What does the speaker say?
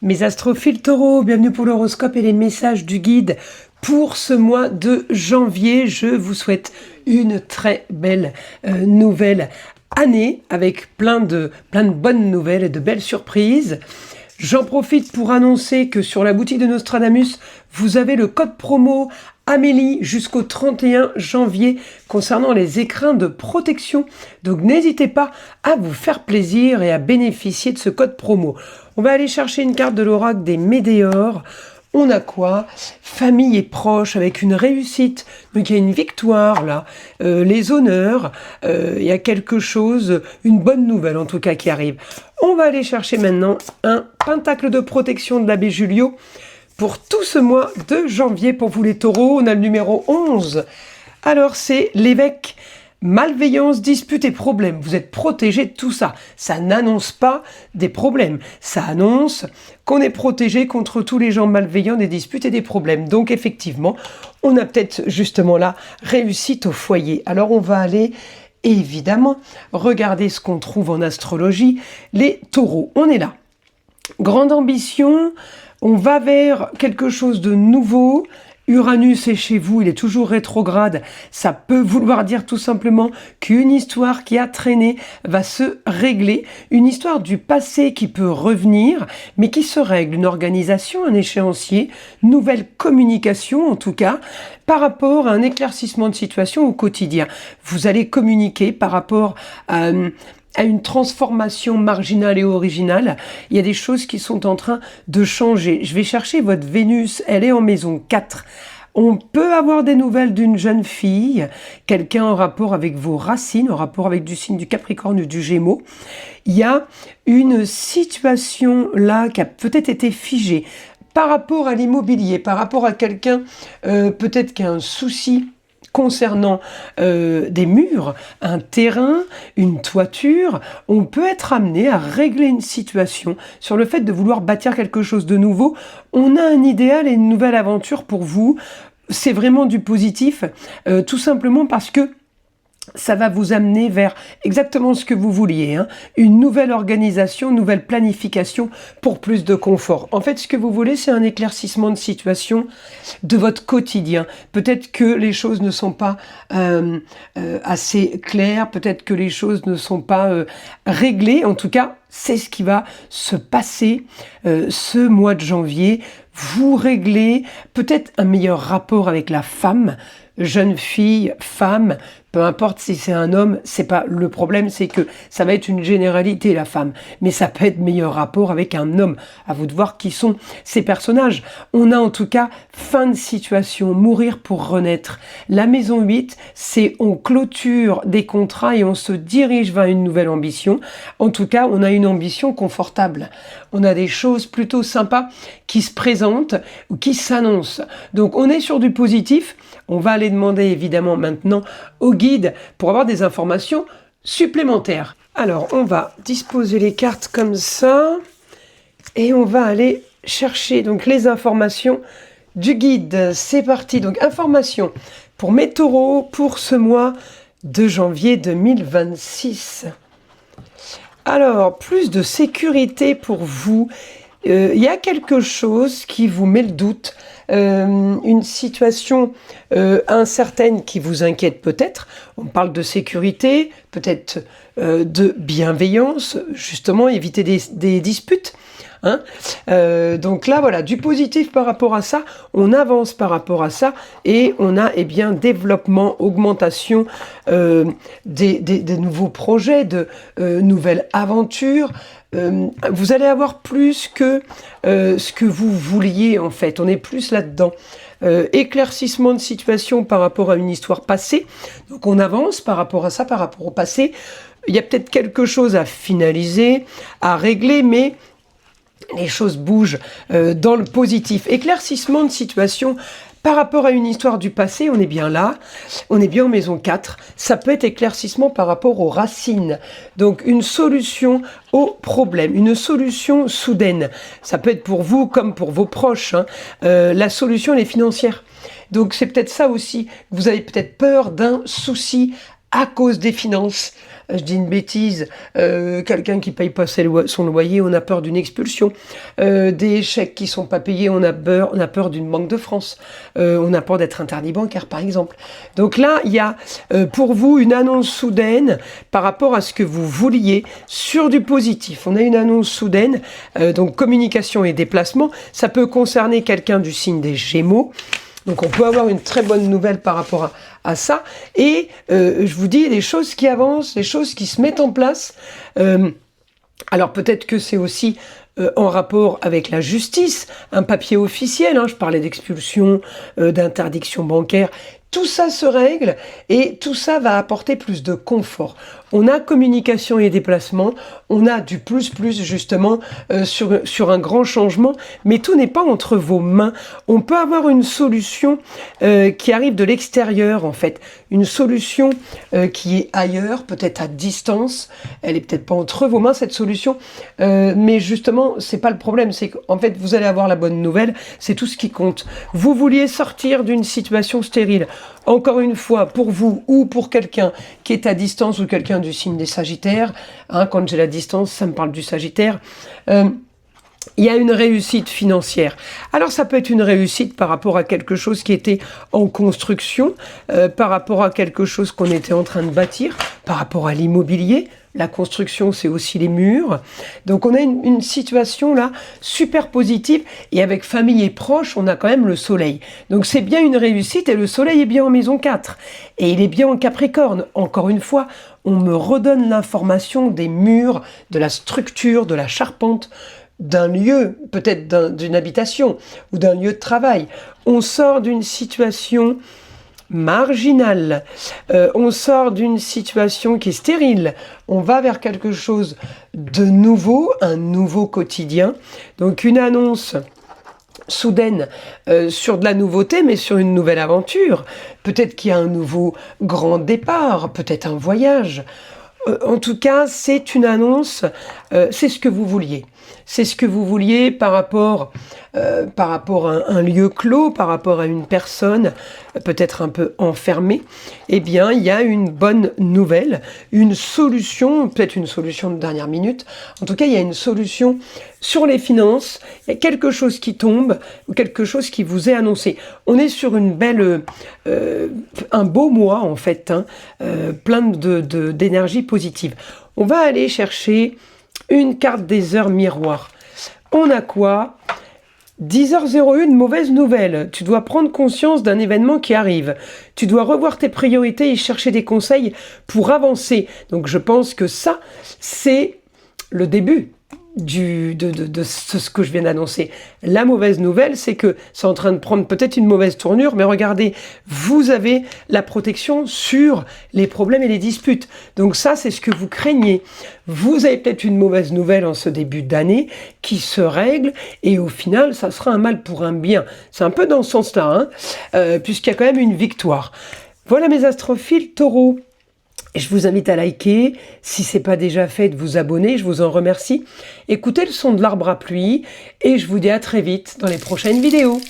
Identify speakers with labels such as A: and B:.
A: Mes astrophiles taureaux, bienvenue pour l'horoscope et les messages du guide pour ce mois de janvier. Je vous souhaite une très belle nouvelle année avec plein de bonnes nouvelles et de belles surprises. J'en profite pour annoncer que sur la boutique de Nostradamus, vous avez le code promo Amélie jusqu'au 31 janvier concernant les écrins de protection. Donc n'hésitez pas à vous faire plaisir et à bénéficier de ce code promo. On va aller chercher une carte de l'oracle des Météores. On a quoi? Famille et proches avec une réussite. Donc il y a une victoire là, les honneurs, il y a quelque chose, une bonne nouvelle en tout cas qui arrive. On va aller chercher maintenant un pentacle de protection de l'abbé Julio pour tout ce mois de janvier. Pour vous les taureaux, on a le numéro 11. Alors c'est l'évêque. Malveillance, disputes et problèmes. Vous êtes protégé de tout ça. Ça n'annonce pas des problèmes. Ça annonce qu'on est protégé contre tous les gens malveillants, des disputes et des problèmes. Donc effectivement, on a peut-être justement là réussite au foyer. Alors on va aller évidemment regarder ce qu'on trouve en astrologie. Les taureaux, on est là. Grande ambition, on va vers quelque chose de nouveau. Uranus est chez vous, il est toujours rétrograde. Ça peut vouloir dire tout simplement qu'une histoire qui a traîné va se régler. Une histoire du passé qui peut revenir, mais qui se règle. Une organisation, un échéancier, nouvelle communication en tout cas, par rapport à un éclaircissement de situation au quotidien. Vous allez communiquer par rapport à une transformation marginale et originale. Il y a des choses qui sont en train de changer. Je vais chercher votre Vénus, elle est en maison 4. On peut avoir des nouvelles d'une jeune fille, quelqu'un en rapport avec vos racines, en rapport avec du signe du Capricorne ou du Gémeaux. Il y a une situation là qui a peut-être été figée par rapport à l'immobilier, par rapport à quelqu'un peut-être qui a un souci concernant des murs, un terrain, une toiture. On peut être amené à régler une situation sur le fait de vouloir bâtir quelque chose de nouveau. On a un idéal et une nouvelle aventure pour vous. C'est vraiment du positif, tout simplement parce que ça va vous amener vers exactement ce que vous vouliez, hein. Une nouvelle organisation, une nouvelle planification pour plus de confort. En fait, ce que vous voulez, c'est un éclaircissement de situation de votre quotidien. Peut-être que les choses ne sont pas assez claires, peut-être que les choses ne sont pas réglées. En tout cas, c'est ce qui va se passer ce mois de janvier. Vous réglez peut-être un meilleur rapport avec la femme, jeune fille, femme, peu importe si c'est un homme, c'est pas le problème, c'est que ça va être une généralité la femme, mais ça peut être meilleur rapport avec un homme. À vous de voir qui sont ces personnages. On a en tout cas fin de situation, mourir pour renaître. La maison 8, c'est on clôture des contrats et on se dirige vers une nouvelle ambition. En tout cas, on a une ambition confortable. On a des choses plutôt sympas qui se présentent ou qui s'annoncent. Donc on est sur du positif. On va aller demander évidemment maintenant au guide pour avoir des informations supplémentaires. Alors on va disposer les cartes comme ça et on va aller chercher donc les informations du guide. C'est parti, donc informations pour mes taureaux pour ce mois de janvier 2026. Alors, plus de sécurité pour vous. Il y a quelque chose qui vous met le doute, une situation incertaine qui vous inquiète peut-être. On parle de sécurité, peut-être de bienveillance, justement éviter des disputes. Hein, donc là voilà, du positif par rapport à ça, on avance par rapport à ça et on a développement, augmentation des nouveaux projets, de nouvelles aventures. Vous allez avoir plus que ce que vous vouliez en fait, on est plus là-dedans. Éclaircissement de situation par rapport à une histoire passée, donc on avance par rapport à ça, par rapport au passé. Il y a peut-être quelque chose à finaliser, à régler, mais les choses bougent dans le positif. Éclaircissement de situation par rapport à une histoire du passé, on est bien là, on est bien en maison 4. Ça peut être éclaircissement par rapport aux racines. Donc une solution au problème, une solution soudaine. Ça peut être pour vous comme pour vos proches, hein. La solution, elle est financière. Donc c'est peut-être ça aussi. Vous avez peut-être peur d'un souci à cause des finances. Je dis une bêtise, quelqu'un qui paye pas son loyer, on a peur d'une expulsion. Des chèques qui sont pas payés, on a peur d'une Banque de France. On a peur d'être interdit bancaire, par exemple. Donc là, il y a pour vous une annonce soudaine par rapport à ce que vous vouliez sur du positif. On a une annonce soudaine, donc communication et déplacement. Ça peut concerner quelqu'un du signe des Gémeaux. Donc on peut avoir une très bonne nouvelle par rapport à ça. Et je vous dis, des choses qui avancent, des choses qui se mettent en place. Alors peut-être que c'est aussi en rapport avec la justice, un papier officiel, hein, je parlais d'expulsion, d'interdiction bancaire. Tout ça se règle et tout ça va apporter plus de confort. On a communication et déplacement, on a du plus justement sur un grand changement, mais tout n'est pas entre vos mains. On peut avoir une solution qui arrive de l'extérieur en fait, une solution qui est ailleurs, peut-être à distance. Elle est peut-être pas entre vos mains cette solution, mais justement c'est pas le problème. C'est qu'en fait vous allez avoir la bonne nouvelle, c'est tout ce qui compte. Vous vouliez sortir d'une situation stérile. Encore une fois, pour vous ou pour quelqu'un qui est à distance ou quelqu'un du signe des Sagittaires, hein, quand j'ai la distance, ça me parle du Sagittaire, il y a une réussite financière. Alors ça peut être une réussite par rapport à quelque chose qui était en construction, par rapport à quelque chose qu'on était en train de bâtir, par rapport à l'immobilier. La construction, c'est aussi les murs. Donc on a une situation là super positive. Et avec famille et proches, on a quand même le soleil. Donc c'est bien une réussite et le soleil est bien en maison 4. Et il est bien en Capricorne. Encore une fois, on me redonne l'information des murs, de la structure, de la charpente, d'un lieu, peut-être d'une habitation ou d'un lieu de travail. On sort d'une situation marginale, on sort d'une situation qui est stérile, on va vers quelque chose de nouveau, un nouveau quotidien. Donc une annonce soudaine sur de la nouveauté, mais sur une nouvelle aventure. Peut-être qu'il y a un nouveau grand départ, peut-être un voyage. En tout cas, c'est une annonce, c'est ce que vous vouliez. C'est ce que vous vouliez par rapport à un lieu clos, par rapport à une personne peut-être un peu enfermée. Eh bien, il y a une bonne nouvelle, une solution, peut-être une solution de dernière minute. En tout cas, il y a une solution sur les finances. Il y a quelque chose qui tombe ou quelque chose qui vous est annoncé. On est sur une belle, un beau mois en fait, hein, plein d'énergie positive. On va aller chercher une carte des heures miroirs. On a quoi ? 10h01, mauvaise nouvelle. Tu dois prendre conscience d'un événement qui arrive. Tu dois revoir tes priorités et chercher des conseils pour avancer. Donc je pense que ça, c'est le début de ce que je viens d'annoncer. La mauvaise nouvelle, c'est que c'est en train de prendre peut-être une mauvaise tournure, mais regardez, vous avez la protection sur les problèmes et les disputes. Donc ça, c'est ce que vous craignez. Vous avez peut-être une mauvaise nouvelle en ce début d'année qui se règle, et au final, ça sera un mal pour un bien. C'est un peu dans ce sens-là, hein, puisqu'il y a quand même une victoire. Voilà mes astrophiles taureaux. Je vous invite à liker, si ce n'est pas déjà fait, de vous abonner, je vous en remercie. Écoutez le son de l'arbre à pluie et je vous dis à très vite dans les prochaines vidéos.